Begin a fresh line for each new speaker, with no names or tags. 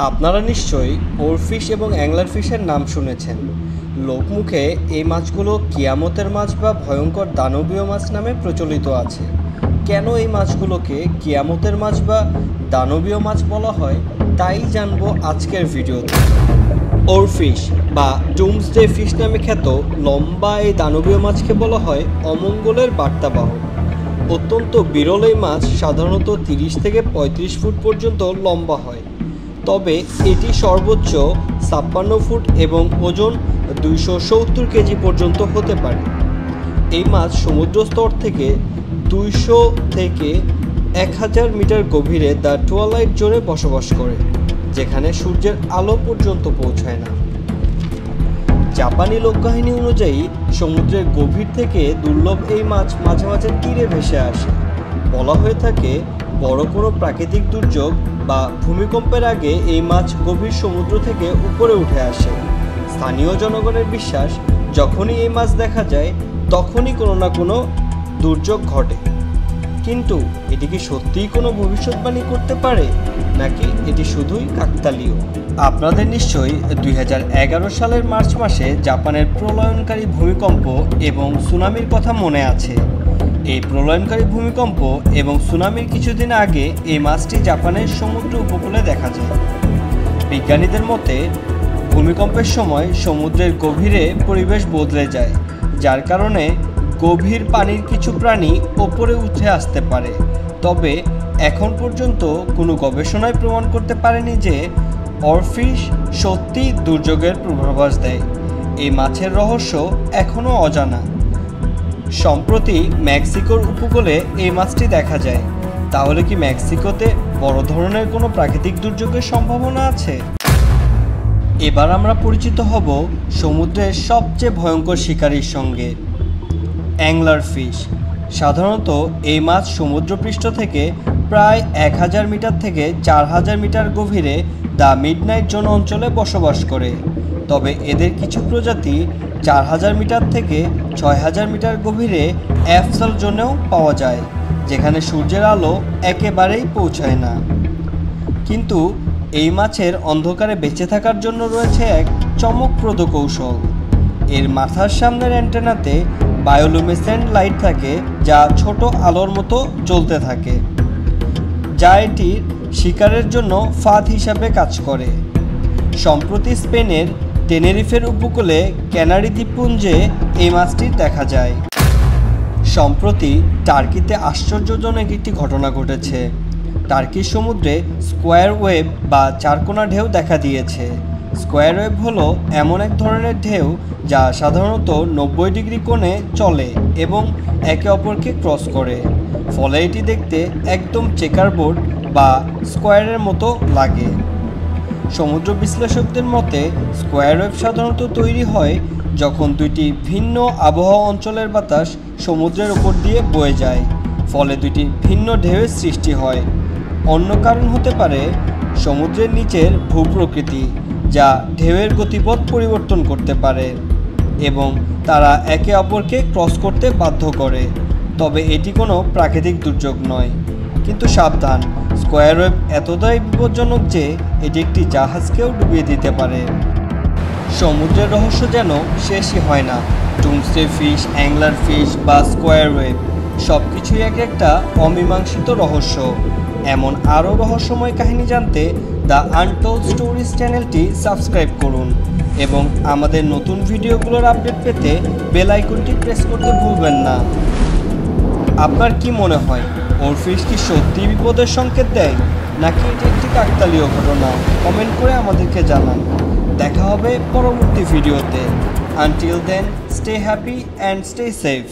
আপনারা নিশ্চয়ই ওরফিশ এবং অ্যাংলার ফিশের নাম শুনেছেন। লোকমুখে এই মাছগুলো কিয়ামতের মাছ বা ভয়ঙ্কর দানবীয় মাছ নামে প্রচলিত আছে। কেন এই মাছগুলোকে কিয়ামতের মাছ বা দানবীয় মাছ বলা হয় তাই জানবো আজকের ভিডিওতে। ওরফিশ বা ডুমসডে ফিশ নামে খ্যাত লম্বা এই দানবীয় মাছকে বলা হয় অমঙ্গলের বার্তাবাহক। অত্যন্ত বিরল এই মাছ সাধারণত 30 থেকে 35 ফুট পর্যন্ত লম্বা হয়, তবে এটি সর্বোচ্চ 56 ফুট এবং ওজন 270 কেজি পর্যন্ত হতে পারে। এই মাছ সমুদ্রস্তর থেকে 200 থেকে 1000 মিটার গভীরে দ্য টুয়াইলাইট জোনে বসবাস করে, যেখানে সূর্যের আলো পর্যন্ত পৌঁছায় না। জাপানি লোককাহিনী অনুযায়ী সমুদ্রের গভীর থেকে দুর্লভ এই মাছ মাঝে মাঝে তীরে ভেসে আসে। বলা হয়ে থাকে বড় কোনো প্রাকৃতিক দুর্যোগ বা ভূমিকম্পের আগে এই মাছ গভীর সমুদ্র থেকে উপরে উঠে আসে। স্থানীয় জনগণের বিশ্বাস, যখনই এই মাছ দেখা যায় তখনই কোনো না কোনো দুর্যোগ ঘটে। কিন্তু এটি কি সত্যিই কোনো ভবিষ্যৎবাণী করতে পারে, নাকি এটি শুধুই কাকতালীয়? আপনাদের নিশ্চয়ই 2011 সালের মার্চ মাসে জাপানের প্রলয়নকারী ভূমিকম্প এবং সুনামির কথা মনে আছে। এই প্রলয়নকারী ভূমিকম্প এবং সুনামির কিছুদিন আগে এই মাছটি জাপানের সমুদ্র উপকূলে দেখা যায়। বিজ্ঞানীদের মতে ভূমিকম্পের সময় সমুদ্রের গভীরে পরিবেশ বদলে যায়, যার কারণে গভীর পানির কিছু প্রাণী ওপরে উঠে আসতে পারে। তবে এখন পর্যন্ত কোনো গবেষণায় প্রমাণ করতে পারেনি যে ওরফিশ সত্যি দুর্যোগের পূর্বাভাস দেয়। এই মাছের রহস্য এখনও অজানা। সম্প্রতি মেক্সিকোর উপকূলে এই মাছটি দেখা যায়। তাহলে কি মেক্সিকোতে বড় ধরনের কোনো প্রাকৃতিক দুর্যোগের সম্ভাবনা আছে? এবার আমরা পরিচিত হব সমুদ্রের সবচেয়ে ভয়ঙ্কর শিকারীর সঙ্গে, অ্যাংলার ফিশ। সাধারণত এই মাছ সমুদ্রপৃষ্ঠ থেকে প্রায় 1000 মিটার থেকে 4000 মিটার গভীরে দ্য মিডনাইট জোন অঞ্চলে বসবাস করে। তবে এদের কিছু প্রজাতি 4000 মিটার থেকে 6000 মিটার গভীরে অ্যাবসল জোনেও পাওয়া যায়, যেখানে সূর্যের আলো একেবারেই পৌঁছায় না। কিন্তু এই মাছের অন্ধকারে বেঁচে থাকার জন্য রয়েছে এক চমকপ্রদ কৌশল। এর মাথার সামনের অ্যান্টেনাতে বায়োলুমিনেসেন্ট লাইট থাকে, যা ছোট আলোর মতো জ্বলতে থাকে, যা এটির শিকারের জন্য ফাঁদ হিসাবে কাজ করে। সম্প্রতি স্পেনের টেনেরিফের উপকূলে ক্যানারি দ্বীপপুঞ্জে এই মাছটি দেখা যায়। সম্প্রতি টার্কিতে আশ্চর্যজনক একটি ঘটনা ঘটেছে। টার্কির সমুদ্রে স্কোয়ার ওয়েভ বা চারকোনা ঢেউ দেখা দিয়েছে। স্কোয়ার ওয়েভ হলো এমন এক ধরনের ঢেউ যা সাধারণত 90 ডিগ্রি কোণে চলে এবং একে অপরকে ক্রস করে, ফলে এটি দেখতে একদম চেকারবোর্ড বা স্কোয়ারের মতো লাগে। সমুদ্র বিশ্লেষকদের মতে স্কোয়ার ওয়েভ সাধারণত তৈরি হয় যখন দুইটি ভিন্ন আবহাওয়া অঞ্চলের বাতাস সমুদ্রের উপর দিয়ে বয়ে যায়, ফলে দুইটি ভিন্ন ঢেউয়ের সৃষ্টি হয়। অন্য কারণ হতে পারে সমুদ্রের নিচের ভূপ্রকৃতি, যা ঢেউয়ের গতিপথ পরিবর্তন করতে পারে এবং তারা একে অপরকে ক্রস করতে বাধ্য করে। তবে এটি কোনো প্রাকৃতিক দুর্যোগ নয়। কিন্তু সাবধান, স্কোয়ার ওয়েভ এতটাই বিপজ্জনক যে এটি একটি জাহাজকেও ডুবিয়ে দিতে পারে। সমুদ্রের রহস্য যেন শেষই হয় না। ডুমসডে ফিশ, অ্যাংলার ফিশ বা স্কোয়ার ওয়েভ সব কিছুই এক একটা অমীমাংসিত রহস্য। এমন আরও রহস্যময় কাহিনী জানতে দ্য আনটোল্ড স্টোরিজ চ্যানেলটি সাবস্ক্রাইব করুন এবং আমাদের নতুন ভিডিওগুলোর আপডেট পেতে বেল আইকনটি প্রেস করতে ভুলবেন না। আপনার কি মনে হয়, ওরফিশ কি সত্যি বিপদের সংকেত দেয়, নাকি এটি একটি কাকতালীয় ঘটনা? কমেন্ট করে আমাদেরকে জানান। দেখা হবে পরবর্তী ভিডিওতে। Until then, stay happy and stay safe.